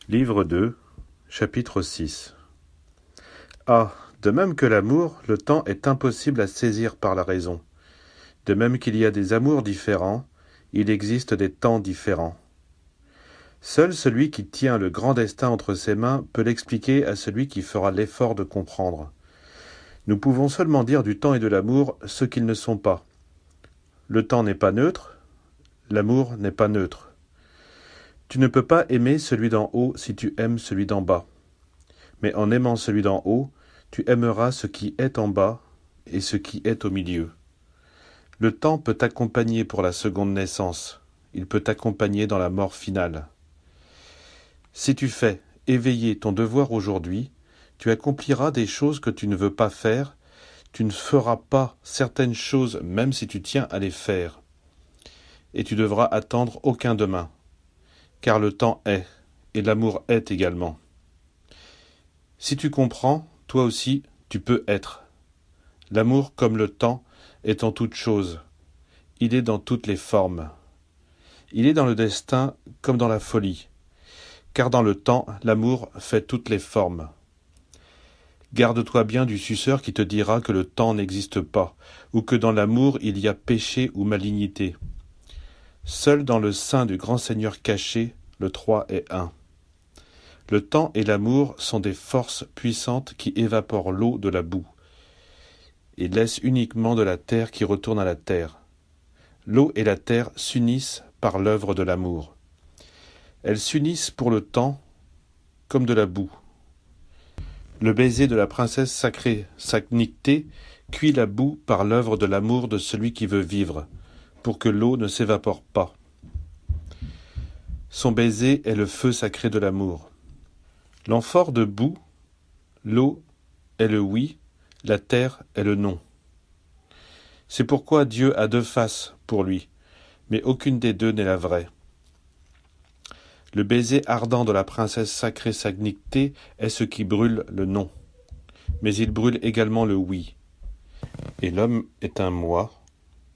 Livre 2, chapitre 6. Ah, de même que l'amour, le temps est impossible à saisir par la raison. De même qu'il y a des amours différents, il existe des temps différents. Seul celui qui tient le grand destin entre ses mains peut l'expliquer à celui qui fera l'effort de comprendre. Nous pouvons seulement dire du temps et de l'amour ce qu'ils ne sont pas. Le temps n'est pas neutre, l'amour n'est pas neutre. Tu ne peux pas aimer celui d'en haut si tu aimes celui d'en bas. Mais en aimant celui d'en haut, tu aimeras ce qui est en bas et ce qui est au milieu. Le temps peut t'accompagner pour la seconde naissance, il peut t'accompagner dans la mort finale. Si tu fais éveiller ton devoir aujourd'hui, tu accompliras des choses que tu ne veux pas faire, tu ne feras pas certaines choses même si tu tiens à les faire. Et tu devras attendre aucun demain, car le temps est, et l'amour est également. Si tu comprends, toi aussi, tu peux être. L'amour, comme le temps, est en toutes choses. Il est dans toutes les formes. Il est dans le destin comme dans la folie. Car dans le temps, l'amour fait toutes les formes. Garde-toi bien du suceur qui te dira que le temps n'existe pas, ou que dans l'amour il y a péché ou malignité. Seul dans le sein du grand Seigneur caché, le trois est un. Le temps et l'amour sont des forces puissantes qui évaporent l'eau de la boue et laissent uniquement de la terre qui retourne à la terre. L'eau et la terre s'unissent par l'œuvre de l'amour. Elles s'unissent pour le temps comme de la boue. Le baiser de la princesse sacrée Saknicté cuit la boue par l'œuvre de l'amour de celui qui veut vivre, pour que l'eau ne s'évapore pas. Son baiser est le feu sacré de l'amour. L'amphore de boue, l'eau est le oui, la terre est le non. C'est pourquoi Dieu a deux faces pour lui, mais aucune des deux n'est la vraie. Le baiser ardent de la princesse sacrée Saknicté est ce qui brûle le non, mais il brûle également le oui. Et l'homme est un moi,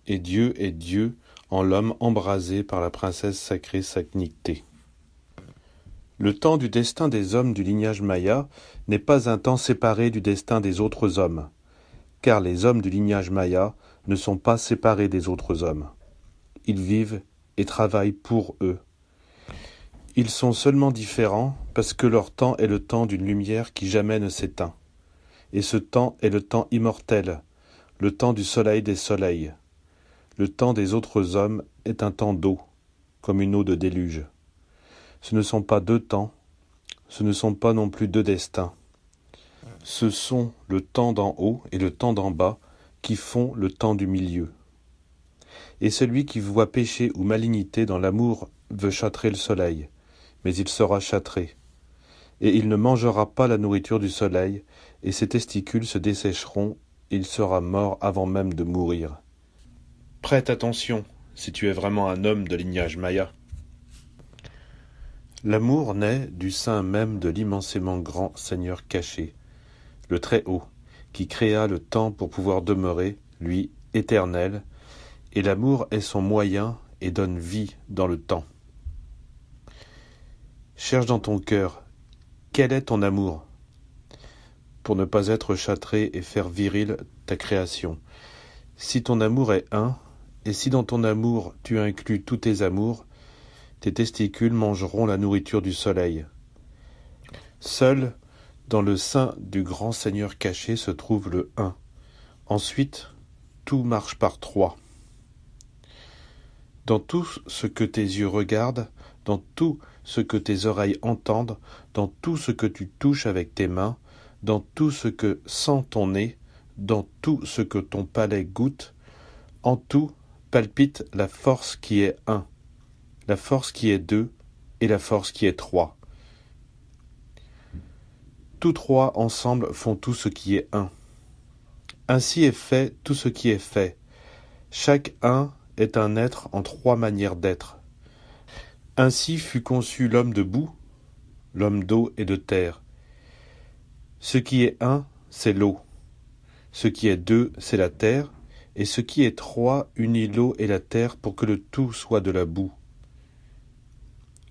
et Dieu est Dieu en l'homme embrasé par la princesse sacrée Saknicté. Le temps du destin des hommes du lignage Maya n'est pas un temps séparé du destin des autres hommes, car les hommes du lignage Maya ne sont pas séparés des autres hommes. Ils vivent et travaillent pour eux. Ils sont seulement différents parce que leur temps est le temps d'une lumière qui jamais ne s'éteint. Et ce temps est le temps immortel, le temps du soleil des soleils. Le temps des autres hommes est un temps d'eau, comme une eau de déluge. Ce ne sont pas deux temps, ce ne sont pas non plus deux destins. Ce sont le temps d'en haut et le temps d'en bas qui font le temps du milieu. Et celui qui voit péché ou malignité dans l'amour veut châtrer le soleil, mais il sera châtré. Et il ne mangera pas la nourriture du soleil, et ses testicules se dessécheront, et il sera mort avant même de mourir. Prête attention, si tu es vraiment un homme de lignage Maya. L'amour naît du sein même de l'immensément grand Seigneur caché, le Très-Haut, qui créa le temps pour pouvoir demeurer, lui, éternel, et l'amour est son moyen et donne vie dans le temps. Cherche dans ton cœur, quel est ton amour, pour ne pas être châtré et faire virile ta création. Si ton amour est un, et si dans ton amour tu inclus tous tes amours, tes testicules mangeront la nourriture du soleil. Seul, dans le sein du grand Seigneur caché se trouve le un. Ensuite, tout marche par trois. Dans tout ce que tes yeux regardent, dans tout ce que tes oreilles entendent, dans tout ce que tu touches avec tes mains, dans tout ce que sent ton nez, dans tout ce que ton palais goûte, en tout palpite la force qui est un, la force qui est deux et la force qui est trois. Tous trois ensemble font tout ce qui est un. Ainsi est fait tout ce qui est fait. Chaque un est un être en trois manières d'être. Ainsi fut conçu l'homme de boue, l'homme d'eau et de terre. Ce qui est un, c'est l'eau. Ce qui est deux, c'est la terre. Et ce qui est trois unit l'eau et la terre pour que le tout soit de la boue.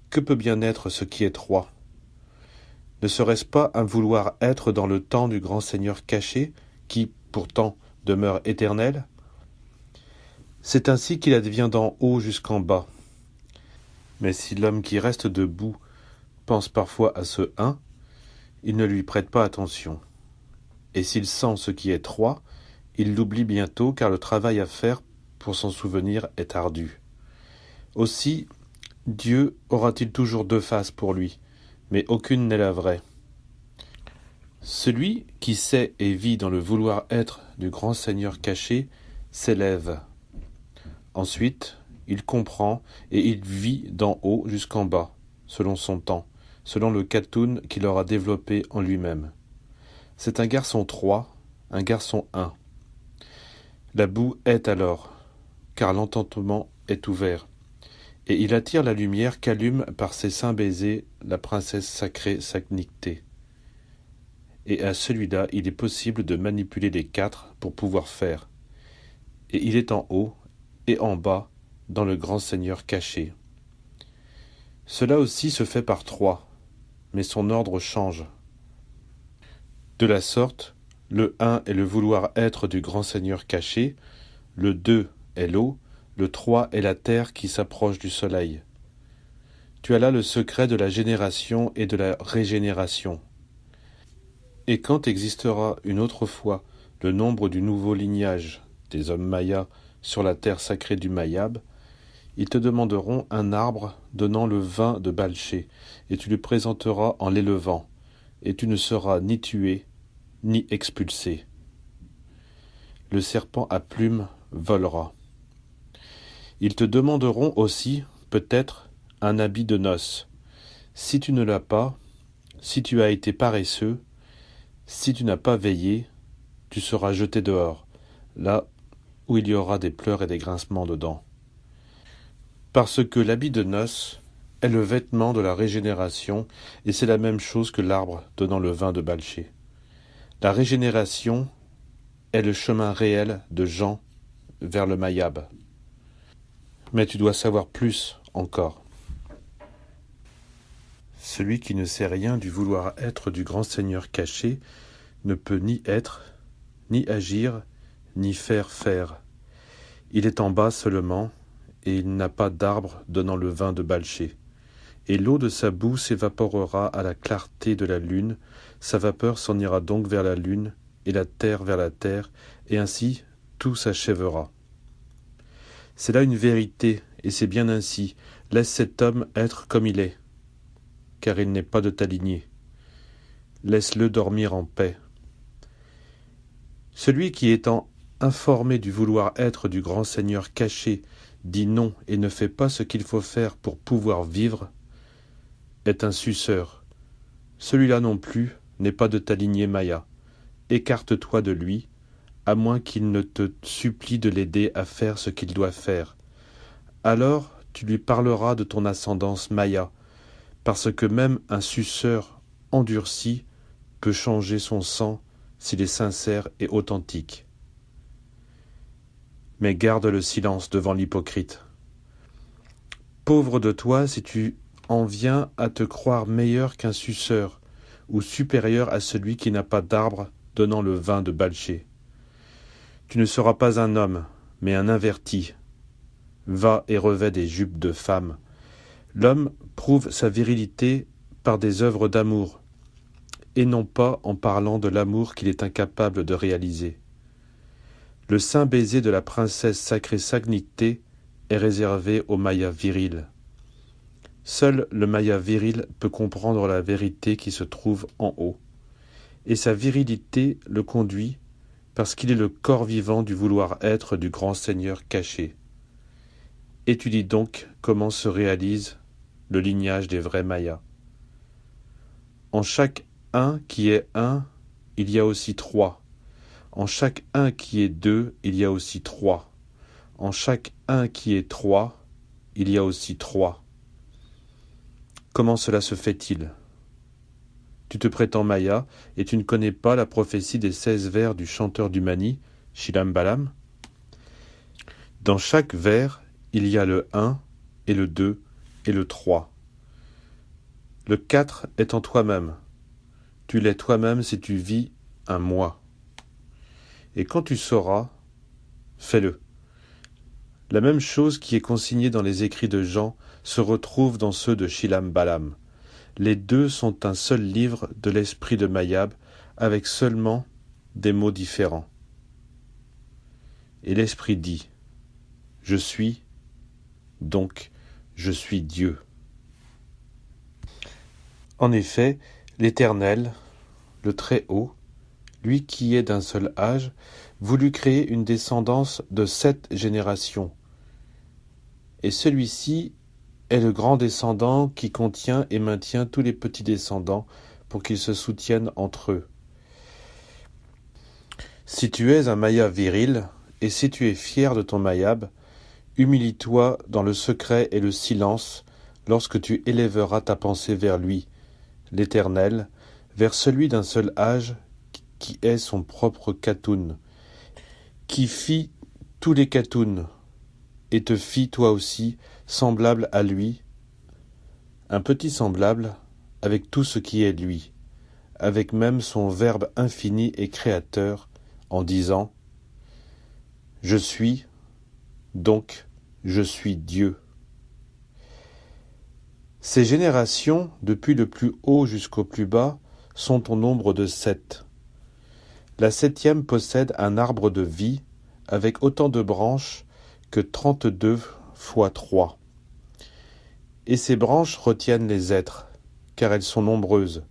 Que peut bien être ce qui est trois ? Ne serait-ce pas un vouloir être dans le temps du grand Seigneur caché, qui, pourtant, demeure éternel? C'est ainsi qu'il advient d'en haut jusqu'en bas. Mais si l'homme qui reste debout pense parfois à ce un, il ne lui prête pas attention. Et s'il sent ce qui est trois, il l'oublie bientôt car le travail à faire pour s'en souvenir est ardu. Aussi, Dieu aura-t-il toujours deux faces pour lui, mais aucune n'est la vraie. Celui qui sait et vit dans le vouloir être du grand Seigneur caché s'élève. Ensuite, il comprend et il vit d'en haut jusqu'en bas, selon son temps, selon le katoun qu'il aura développé en lui-même. C'est un garçon 3, un garçon 1. La boue est alors, car l'entendement est ouvert, et il attire la lumière qu'allume par ses saints baisers la princesse sacrée Saknikté. Et à celui-là, il est possible de manipuler les quatre pour pouvoir faire. Et il est en haut et en bas dans le grand Seigneur caché. Cela aussi se fait par 3, mais son ordre change. De la sorte, le 1 est le vouloir être du grand Seigneur caché, le 2 est l'eau, le 3 est la terre qui s'approche du soleil. Tu as là le secret de la génération et de la régénération. Et quand existera une autre fois le nombre du nouveau lignage des hommes mayas sur la terre sacrée du Mayab, ils te demanderont un arbre donnant le vin de Balché, et tu le présenteras en l'élevant, et tu ne seras ni tué, ni expulsé. Le serpent à plumes volera. Ils te demanderont aussi, peut-être, un habit de noces. Si tu ne l'as pas, si tu as été paresseux, si tu n'as pas veillé, tu seras jeté dehors, là où il y aura des pleurs et des grincements de dents. Parce que l'habit de noces est le vêtement de la régénération, et c'est la même chose que l'arbre donnant le vin de Balché. La régénération est le chemin réel de Jean vers le Mayab. Mais tu dois savoir plus encore. Celui qui ne sait rien du vouloir être du grand Seigneur caché ne peut ni être, ni agir, ni faire faire. Il est en bas seulement, et il n'a pas d'arbre donnant le vin de Balché. Et l'eau de sa boue s'évaporera à la clarté de la lune, sa vapeur s'en ira donc vers la lune, et la terre vers la terre, et ainsi tout s'achèvera. C'est là une vérité, et c'est bien ainsi. Laisse cet homme être comme il est, car il n'est pas de ta lignée. Laisse-le dormir en paix. Celui qui étant informé du vouloir être du grand Seigneur caché, dit non et ne fait pas ce qu'il faut faire pour pouvoir vivre, est un suceur. Celui-là non plus n'est pas de ta lignée Maya. Écarte-toi de lui, à moins qu'il ne te supplie de l'aider à faire ce qu'il doit faire. Alors tu lui parleras de ton ascendance Maya, parce que même un suceur endurci peut changer son sang s'il est sincère et authentique. Mais garde le silence devant l'hypocrite. Pauvre de toi si tu en viens à te croire meilleur qu'un suceur, ou supérieur à celui qui n'a pas d'arbre donnant le vin de Balché. Tu ne seras pas un homme, mais un inverti. Va et revêt des jupes de femme. L'homme prouve sa virilité par des œuvres d'amour, et non pas en parlant de l'amour qu'il est incapable de réaliser. Le saint baiser de la princesse sacrée Saknikté est réservé au Maya viril. Seul le Maya viril peut comprendre la vérité qui se trouve en haut, et sa virilité le conduit parce qu'il est le corps vivant du vouloir être du grand Seigneur caché. Étudie donc comment se réalise le lignage des vrais Mayas. En chaque un qui est un, il y a aussi 3. En chaque un qui est 2, il y a aussi 3. En chaque un qui est 3, il y a aussi 3. Comment cela se fait-il ? Tu te prétends Maya et tu ne connais pas la prophétie des 16 vers du chanteur du Mani, Shilam Balam ? Dans chaque vers, il y a le 1 et le 2 et le 3. Le 4 est en toi-même, tu l'es toi-même si tu vis un moi. Et quand tu sauras, fais-le. La même chose qui est consignée dans les écrits de Jean se retrouve dans ceux de Shilam Balam. Les deux sont un seul livre de l'esprit de Mayab, avec seulement des mots différents. Et l'esprit dit, je suis, donc je suis Dieu. En effet, l'Éternel, le Très-Haut, lui qui est d'un seul âge, voulut créer une descendance de 7 générations. Et celui-ci est le grand descendant qui contient et maintient tous les petits descendants pour qu'ils se soutiennent entre eux. Si tu es un Maya viril, et si tu es fier de ton Mayab, humilie-toi dans le secret et le silence lorsque tu élèveras ta pensée vers lui, l'Éternel, vers celui d'un seul âge qui est son propre Katoun, qui fit tous les Katouns, et te fit toi aussi semblable à lui, un petit semblable avec tout ce qui est lui, avec même son Verbe infini et créateur, en disant « Je suis, donc je suis Dieu ». Ces générations, depuis le plus haut jusqu'au plus bas, sont au nombre de 7. La 7e possède un arbre de vie, avec autant de branches que 32 fois 3. Et ces branches retiennent les êtres, car elles sont nombreuses,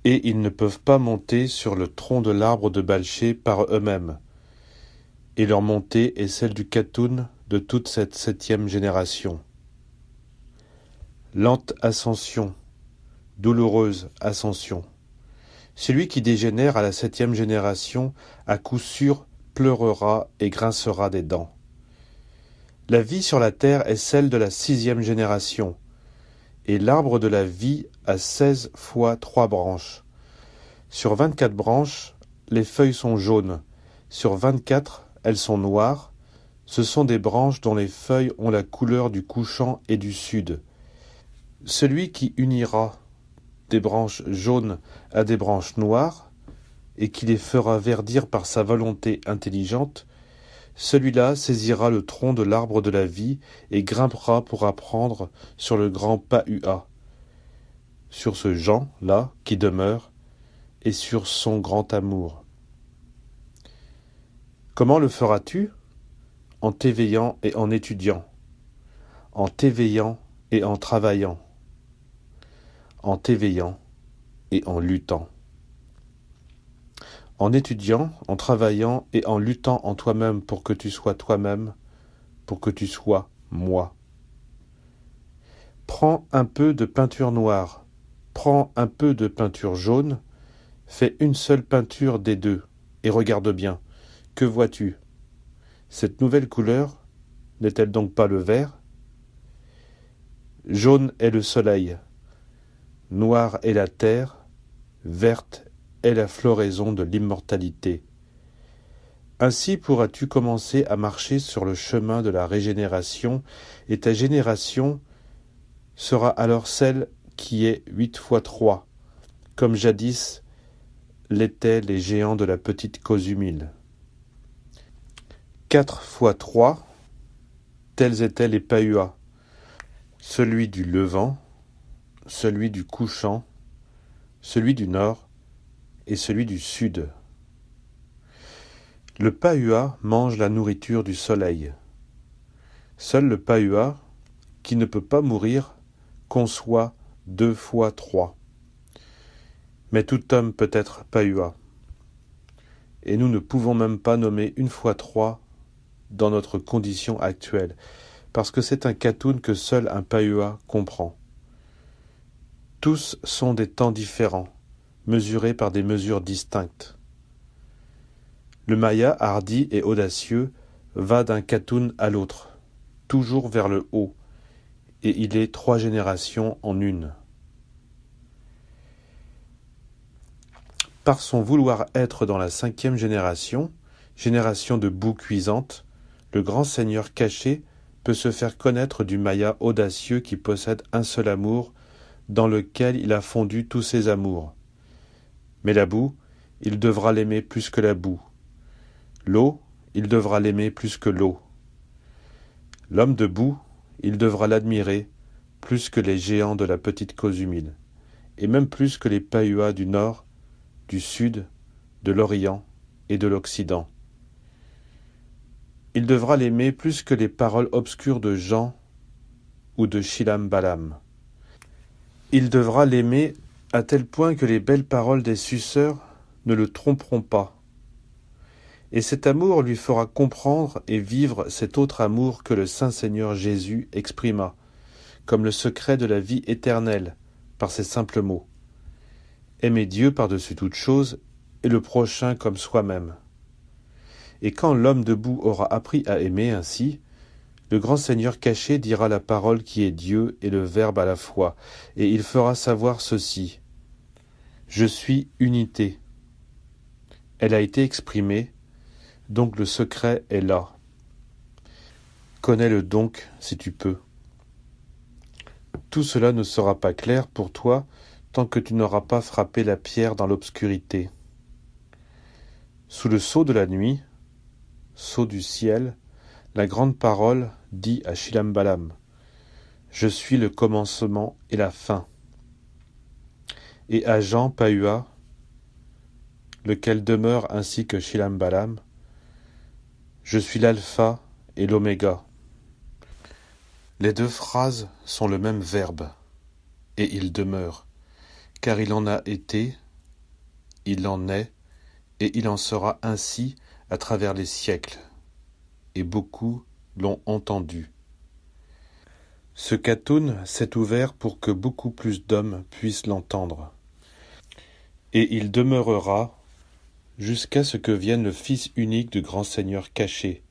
et ils ne peuvent pas monter sur le tronc de l'arbre de Balché par eux-mêmes. Et leur montée est celle du Katoun de toute cette 7e génération. Lente ascension, douloureuse ascension. Celui qui dégénère à la 7e génération, à coup sûr, pleurera et grincera des dents. La vie sur la terre est celle de la 6e génération, et l'arbre de la vie a 16 fois 3 branches. Sur 24 branches, les feuilles sont jaunes. Sur 24, elles sont noires. Ce sont des branches dont les feuilles ont la couleur du couchant et du sud. Celui qui unira des branches jaunes à des branches noires, et qui les fera verdir par sa volonté intelligente, celui-là saisira le tronc de l'arbre de la vie et grimpera pour apprendre sur le grand Pahua, sur ce Jean-là qui demeure, et sur son grand amour. Comment le feras-tu? En t'éveillant et en étudiant, en t'éveillant et en travaillant, en t'éveillant et en luttant. En étudiant, en travaillant et en luttant en toi-même pour que tu sois toi-même, pour que tu sois moi. Prends un peu de peinture noire, prends un peu de peinture jaune, fais une seule peinture des deux, et regarde bien. Que vois-tu? Cette nouvelle couleur n'est-elle donc pas le vert? Jaune est le soleil, noir est la terre, verte est la floraison de l'immortalité. Ainsi pourras-tu commencer à marcher sur le chemin de la régénération, et ta génération sera alors celle qui est 8 fois 3, comme jadis l'étaient les géants de la petite Cozumel. 4 fois 3, tels étaient les Pahuas, celui du levant, celui du couchant, celui du nord et celui du sud. Le Pahua mange la nourriture du soleil. Seul le Pahua, qui ne peut pas mourir, conçoit 2 fois 3. Mais tout homme peut être Pahua. Et nous ne pouvons même pas nommer 1 fois 3 dans notre condition actuelle, parce que c'est un Katoun que seul un Pahua comprend. Tous sont des temps différents, mesurés par des mesures distinctes. Le Maya, hardi et audacieux, va d'un Katoun à l'autre, toujours vers le haut, et il est 3 générations en une. Par son vouloir être dans la 5e génération, génération de boue cuisante, le grand seigneur caché peut se faire connaître du Maya audacieux qui possède un seul amour, dans lequel il a fondu tous ses amours. Mais la boue, il devra l'aimer plus que la boue. L'eau, il devra l'aimer plus que l'eau. L'homme de boue, il devra l'admirer plus que les géants de la petite cause humide, et même plus que les Pahuas du nord, du sud, de l'Orient et de l'Occident. Il devra l'aimer plus que les paroles obscures de Jean ou de Shilam Balam. Il devra l'aimer à tel point que les belles paroles des suceurs ne le tromperont pas. Et cet amour lui fera comprendre et vivre cet autre amour que le Saint Seigneur Jésus exprima, comme le secret de la vie éternelle, par ces simples mots. Aimer Dieu par-dessus toute chose et le prochain comme soi-même. Et quand l'homme debout aura appris à aimer ainsi, le grand Seigneur caché dira la parole qui est Dieu et le Verbe à la fois, et il fera savoir ceci. Je suis unité. Elle a été exprimée, donc le secret est là. Connais-le donc si tu peux. Tout cela ne sera pas clair pour toi tant que tu n'auras pas frappé la pierre dans l'obscurité. Sous le sceau de la nuit, sceau du ciel, la grande parole dit à Shilam Balam, « Je suis le commencement et la fin. » Et à Jean Pahua, lequel demeure ainsi que Shilam Balam, « Je suis l'alpha et l'oméga. » Les deux phrases sont le même verbe, et il demeure, car il en a été, il en est, et il en sera ainsi à travers les siècles, et beaucoup l'ont entendu. Ce Khatoun s'est ouvert pour que beaucoup plus d'hommes puissent l'entendre. Et il demeurera jusqu'à ce que vienne le Fils unique du grand Seigneur caché,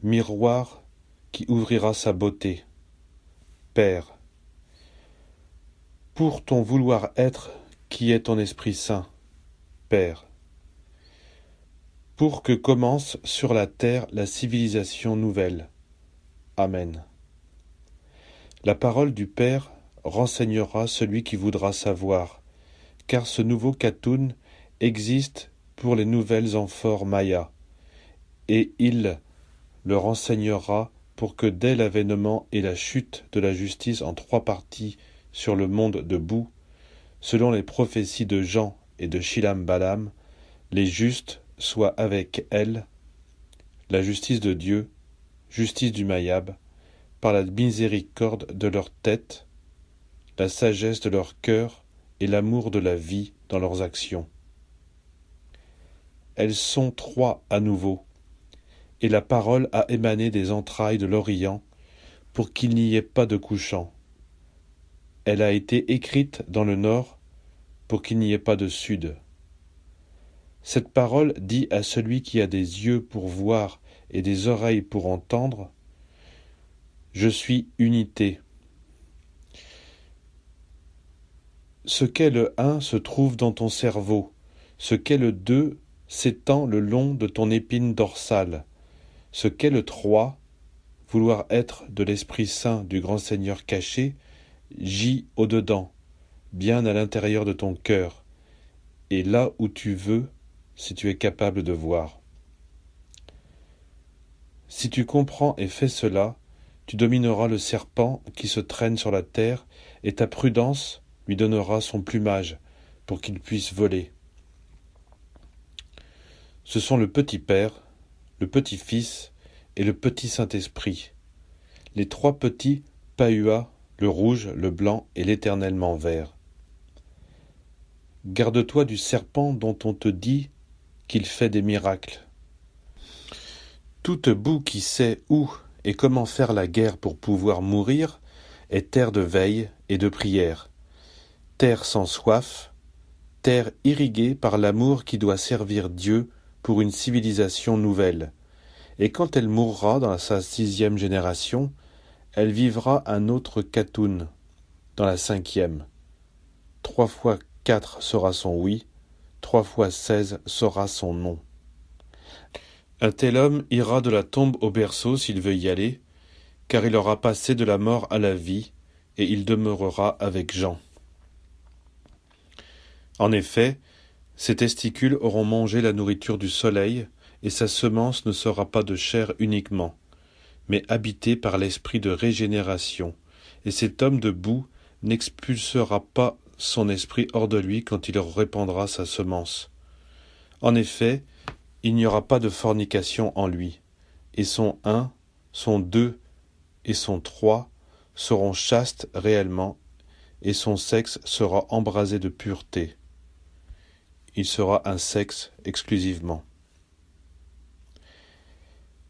miroir qui ouvrira sa beauté. Père, pour ton vouloir être qui est ton Esprit Saint, Père, pour que commence sur la terre la civilisation nouvelle. Amen. La parole du Père renseignera celui qui voudra savoir, car ce nouveau Khatoun existe pour les nouvelles amphores mayas, et il le renseignera pour que dès l'avènement et la chute de la justice en 3 parties sur le monde de boue, selon les prophéties de Jean et de Shilam Balam, les justes soient avec elle, la justice de Dieu, justice du Mayab, par la miséricorde de leur tête, la sagesse de leur cœur et l'amour de la vie dans leurs actions. Elles sont 3 à nouveau, et la parole a émané des entrailles de l'Orient pour qu'il n'y ait pas de couchant. Elle a été écrite dans le nord pour qu'il n'y ait pas de sud. Cette parole dit à celui qui a des yeux pour voir et des oreilles pour entendre, « Je suis unité. » Ce qu'est le 1 se trouve dans ton cerveau, ce qu'est le 2 s'étend le long de ton épine dorsale, ce qu'est le 3, vouloir être de l'Esprit Saint du grand Seigneur caché, gît au-dedans, bien à l'intérieur de ton cœur, et là où tu veux, si tu es capable de voir. Si tu comprends et fais cela, tu domineras le serpent qui se traîne sur la terre, et ta prudence lui donnera son plumage, pour qu'il puisse voler. Ce sont le petit Père, le petit Fils et le petit Saint-Esprit, les 3 petits Pahua, le rouge, le blanc et l'éternellement vert. Garde-toi du serpent dont on te dit qu'il fait des miracles. Toute boue qui sait où et comment faire la guerre pour pouvoir mourir est terre de veille et de prière, terre sans soif, terre irriguée par l'amour qui doit servir Dieu pour une civilisation nouvelle, et quand elle mourra dans sa 6e génération, elle vivra un autre Khatoun, dans la 5e. 3 fois 4 sera son oui, 3 fois 16 sera son non. Un tel homme ira de la tombe au berceau s'il veut y aller, car il aura passé de la mort à la vie, et il demeurera avec Jean. En effet, Ses testicules auront mangé la nourriture du soleil, et sa semence ne sera pas de chair uniquement, mais habitée par l'esprit de régénération, et cet homme de boue n'expulsera pas son esprit hors de lui quand il répandra sa semence. En effet, il n'y aura pas de fornication en lui, et son 1, son 2 et son 3 seront chastes réellement, et son sexe sera embrasé de pureté. Il sera un sexe exclusivement.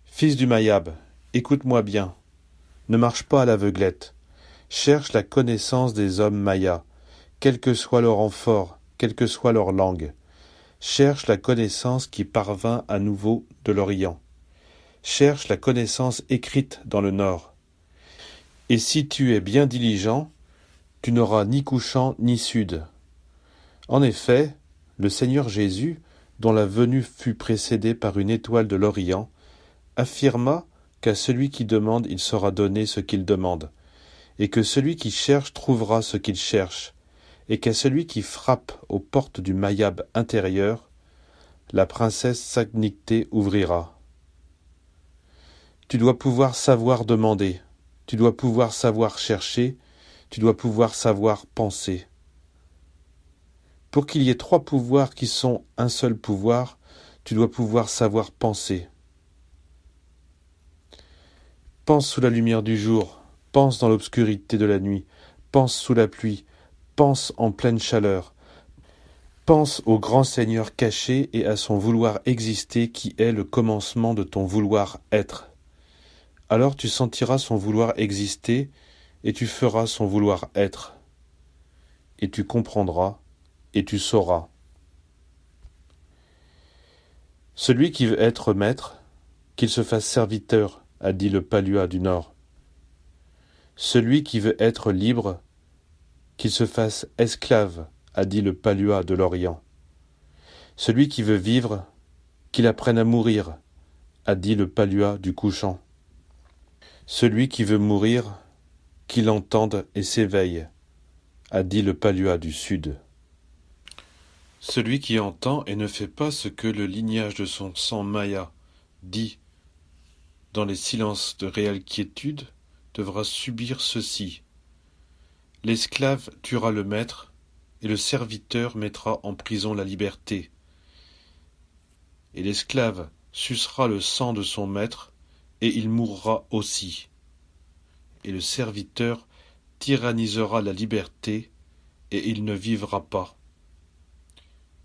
Fils du Mayab, écoute-moi bien, ne marche pas à l'aveuglette, cherche la connaissance des hommes mayas, quel que soit leur amphore, quelle que soit leur langue. Cherche la connaissance qui parvint à nouveau de l'Orient. Cherche la connaissance écrite dans le Nord. Et si tu es bien diligent, tu n'auras ni couchant ni sud. En effet, le Seigneur Jésus, dont la venue fut précédée par une étoile de l'Orient, affirma qu'à celui qui demande il sera donné ce qu'il demande, et que celui qui cherche trouvera ce qu'il cherche, et qu'à celui qui frappe aux portes du Mayab intérieur, la princesse Sagnicté ouvrira. Tu dois pouvoir savoir demander, tu dois pouvoir savoir chercher, tu dois pouvoir savoir penser. Pour qu'il y ait 3 pouvoirs qui sont un seul pouvoir, tu dois pouvoir savoir penser. Pense sous la lumière du jour, pense dans l'obscurité de la nuit, pense sous la pluie, pense en pleine chaleur. Pense au grand Seigneur caché et à son vouloir exister qui est le commencement de ton vouloir être. Alors tu sentiras son vouloir exister et tu feras son vouloir être. Et tu comprendras et tu sauras. Celui qui veut être maître, qu'il se fasse serviteur, a dit le Palua du Nord. Celui qui veut être libre, qu'il se fasse esclave, a dit le Palua de l'Orient. Celui qui veut vivre, qu'il apprenne à mourir, a dit le Palua du couchant. Celui qui veut mourir, qu'il entende et s'éveille, a dit le Palua du Sud. Celui qui entend et ne fait pas ce que le lignage de son sang maya dit dans les silences de réelle quiétude, devra subir ceci. L'esclave tuera le maître, et le serviteur mettra en prison la liberté. Et l'esclave sucera le sang de son maître, et il mourra aussi. Et le serviteur tyrannisera la liberté, et il ne vivra pas.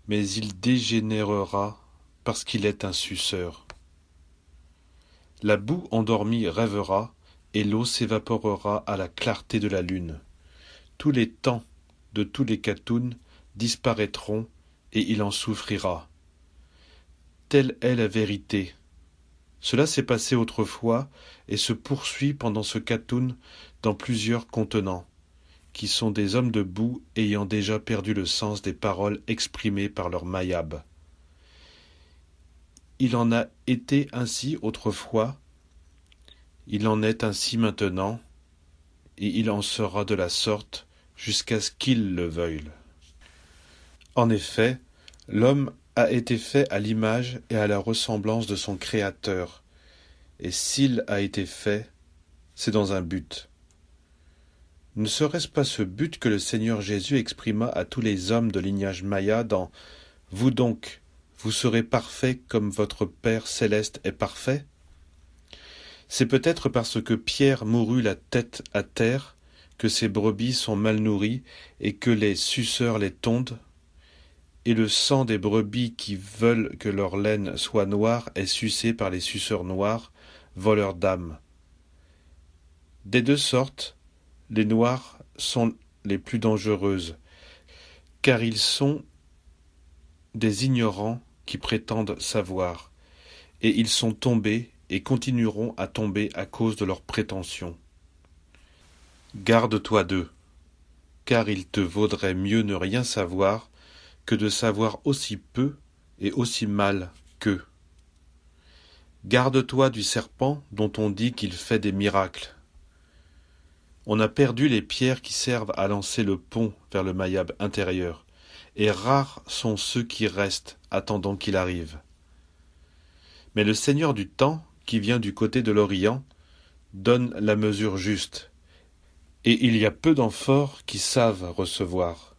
Mais il dégénérera parce qu'il est un suceur. La boue endormie rêvera, et l'eau s'évaporera à la clarté de la lune. Tous les temps de tous les Khatouns disparaîtront, et il en souffrira. Telle est la vérité. Cela s'est passé autrefois, et se poursuit pendant ce Khatoun dans plusieurs contenants, qui sont des hommes de boue ayant déjà perdu le sens des paroles exprimées par leur mayab. Il en a été ainsi autrefois, il en est ainsi maintenant, et il en sera de la sorte jusqu'à ce qu'il le veuille. En effet, l'homme a été fait à l'image et à la ressemblance de son Créateur, et s'il a été fait, c'est dans un but. Ne serait-ce pas ce but que le Seigneur Jésus exprima à tous les hommes de lignage maya dans « Vous donc, vous serez parfaits comme votre Père céleste est parfait » C'est peut-être parce que Pierre mourut la tête à terre que ses brebis sont mal nourries et que les suceurs les tondent, et le sang des brebis qui veulent que leur laine soit noire est sucé par les suceurs noirs, voleurs d'âme. Des deux sortes, les noirs sont les plus dangereuses, car ils sont des ignorants qui prétendent savoir, et ils sont tombés et continueront à tomber à cause de leurs prétentions. Garde-toi d'eux, car il te vaudrait mieux ne rien savoir que de savoir aussi peu et aussi mal qu'eux. Garde-toi du serpent dont on dit qu'il fait des miracles. On a perdu les pierres qui servent à lancer le pont vers le mayab intérieur, et rares sont ceux qui restent, attendant qu'il arrive. Mais le Seigneur du temps, qui vient du côté de l'Orient, donne la mesure juste, et il y a peu d'amphores qui savent recevoir.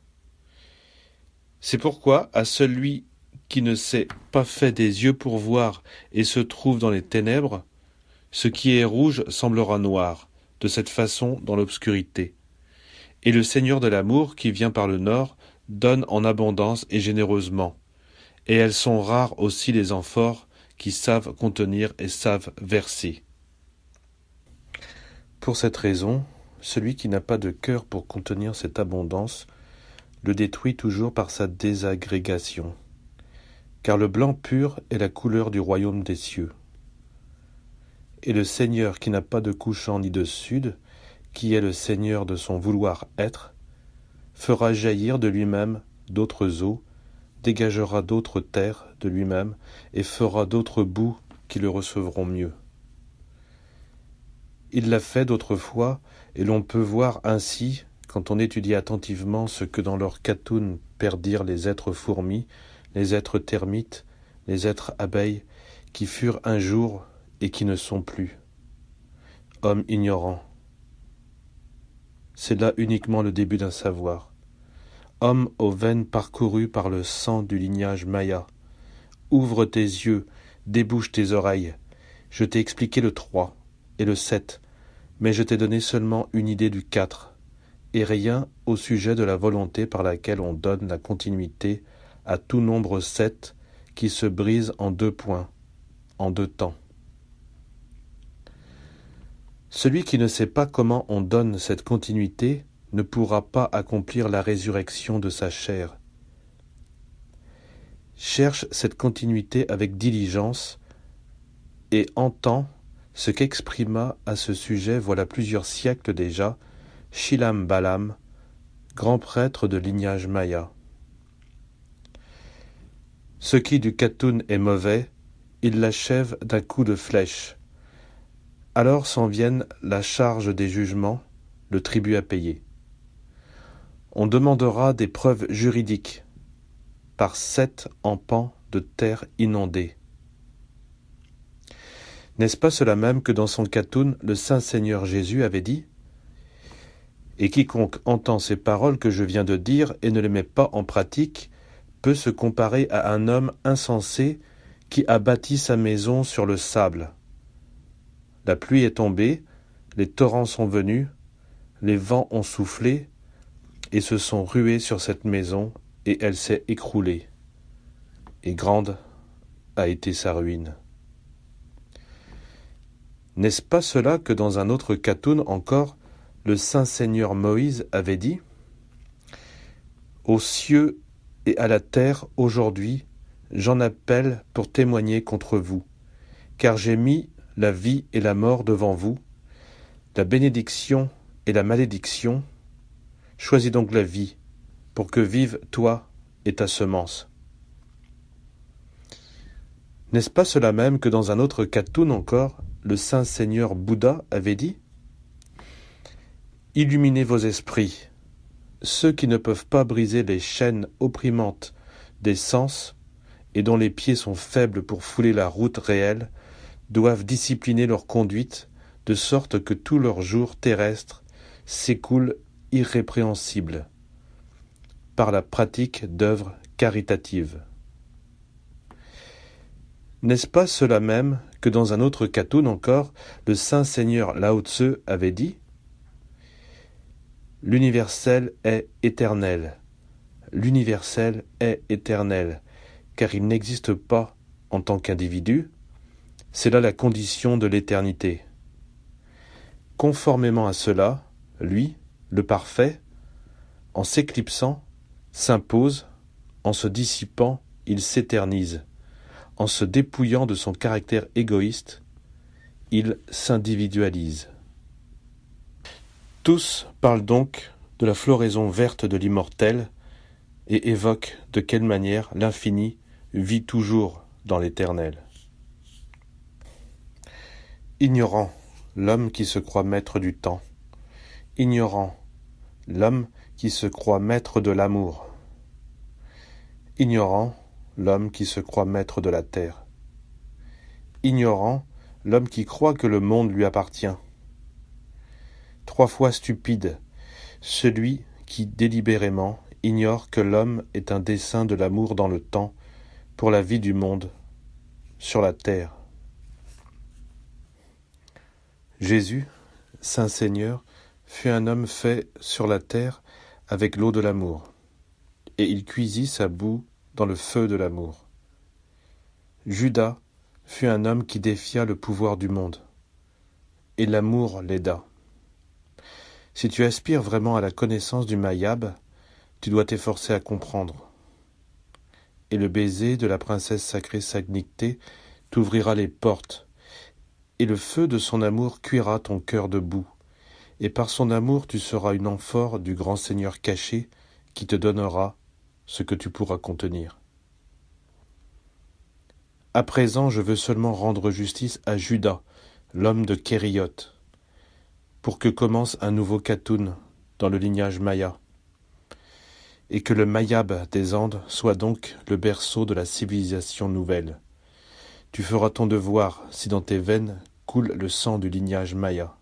C'est pourquoi, à celui qui ne s'est pas fait des yeux pour voir et se trouve dans les ténèbres, ce qui est rouge semblera noir, de cette façon dans l'obscurité. Et le Seigneur de l'amour, qui vient par le nord, donne en abondance et généreusement. Et elles sont rares aussi les amphores qui savent contenir et savent verser. Pour cette raison, celui qui n'a pas de cœur pour contenir cette abondance le détruit toujours par sa désagrégation. Car le blanc pur est la couleur du royaume des cieux. Et le Seigneur qui n'a pas de couchant ni de sud, qui est le Seigneur de son vouloir être, fera jaillir de lui-même d'autres eaux, dégagera d'autres terres de lui-même, et fera d'autres boues qui le recevront mieux. Il l'a fait d'autrefois, et l'on peut voir ainsi, quand on étudie attentivement ce que dans leur catoun perdirent les êtres fourmis, les êtres termites, les êtres abeilles, qui furent un jour et qui ne sont plus. Hommes ignorants. C'est là uniquement le début d'un savoir. Homme aux veines parcourues par le sang du lignage maya. Ouvre tes yeux, débouche tes oreilles. Je t'ai expliqué le 3 et le 7, mais je t'ai donné seulement une idée du 4, et rien au sujet de la volonté par laquelle on donne la continuité à tout nombre 7 qui se brise en 2 points, en 2 temps. Celui qui ne sait pas comment on donne cette continuité ne pourra pas accomplir la résurrection de sa chair. Cherche cette continuité avec diligence et entends ce qu'exprima à ce sujet voilà plusieurs siècles déjà Shilam Balam, grand prêtre de lignage maya. Ce qui du Katoun est mauvais, il l'achève d'un coup de flèche. Alors s'en vienne la charge des jugements, le tribut à payer. On demandera des preuves juridiques, par 7 empans de terre inondée. N'est-ce pas cela même que dans son Katoun, le Saint Seigneur Jésus avait dit ? Et quiconque entend ces paroles que je viens de dire et ne les met pas en pratique, peut se comparer à un homme insensé qui a bâti sa maison sur le sable. La pluie est tombée, les torrents sont venus, les vents ont soufflé et se sont rués sur cette maison, et elle s'est écroulée. Et grande a été sa ruine. N'est-ce pas cela que dans un autre Katoun encore, le Saint Seigneur Moïse avait dit ? Aux cieux et à la terre, aujourd'hui, j'en appelle pour témoigner contre vous, car j'ai mis la vie et la mort devant vous, la bénédiction et la malédiction. Choisis donc la vie, pour que vive toi et ta semence. N'est-ce pas cela même que dans un autre Katoun encore, le Saint Seigneur Bouddha avait dit ? Illuminez vos esprits, ceux qui ne peuvent pas briser les chaînes opprimantes des sens et dont les pieds sont faibles pour fouler la route réelle, doivent discipliner leur conduite de sorte que tout leur jour terrestre s'écoule irrépréhensible par la pratique d'œuvres caritatives. N'est-ce pas cela même que dans un autre Katoun encore, le Saint Seigneur Lao Tse avait dit ? L'universel est éternel. L'universel est éternel, car il n'existe pas en tant qu'individu. C'est là la condition de l'éternité. Conformément à cela, lui, le parfait, en s'éclipsant, s'impose, en se dissipant, il s'éternise. En se dépouillant de son caractère égoïste, il s'individualise. Tous parlent donc de la floraison verte de l'immortel et évoquent de quelle manière l'infini vit toujours dans l'éternel. Ignorant, l'homme qui se croit maître du temps. Ignorant, l'homme qui se croit maître de l'amour. Ignorant, l'homme qui se croit maître de la terre. Ignorant, l'homme qui croit que le monde lui appartient. 3 fois stupide, celui qui délibérément ignore que l'homme est un dessein de l'amour dans le temps, pour la vie du monde, sur la terre. Jésus, Saint Seigneur, fut un homme fait sur la terre avec l'eau de l'amour, et il cuisit sa boue dans le feu de l'amour. Judas fut un homme qui défia le pouvoir du monde, et l'amour l'aida. Si tu aspires vraiment à la connaissance du Mayab, tu dois t'efforcer à comprendre. Et le baiser de la princesse sacrée Sagnicté t'ouvrira les portes, et le feu de son amour cuira ton cœur de boue, et par son amour tu seras une amphore du grand Seigneur caché qui te donnera ce que tu pourras contenir. À présent, je veux seulement rendre justice à Judas, l'homme de Kériot, pour que commence un nouveau Khatoun dans le lignage Maya, et que le Mayab des Andes soit donc le berceau de la civilisation nouvelle. Tu feras ton devoir si dans tes veines coule le sang du lignage Maya,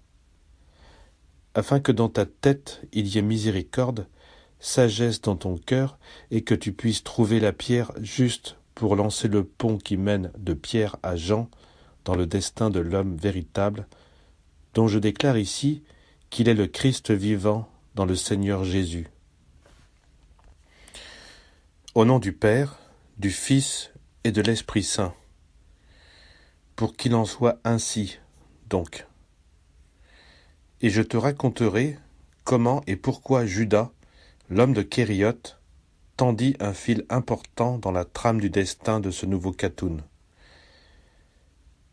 afin que dans ta tête il y ait miséricorde, sagesse dans ton cœur, et que tu puisses trouver la pierre juste pour lancer le pont qui mène de Pierre à Jean dans le destin de l'homme véritable, dont je déclare ici qu'il est le Christ vivant dans le Seigneur Jésus. Au nom du Père, du Fils et de l'Esprit Saint, pour qu'il en soit ainsi, donc. Et je te raconterai comment et pourquoi Judas, l'homme de Kériot, tendit un fil important dans la trame du destin de ce nouveau Khatoun.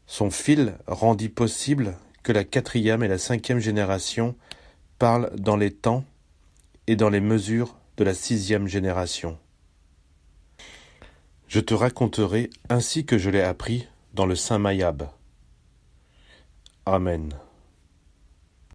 Son fil rendit possible que la 4e et la 5e génération parlent dans les temps et dans les mesures de la 6e génération. Je te raconterai ainsi que je l'ai appris dans le Saint Mayab. Amen.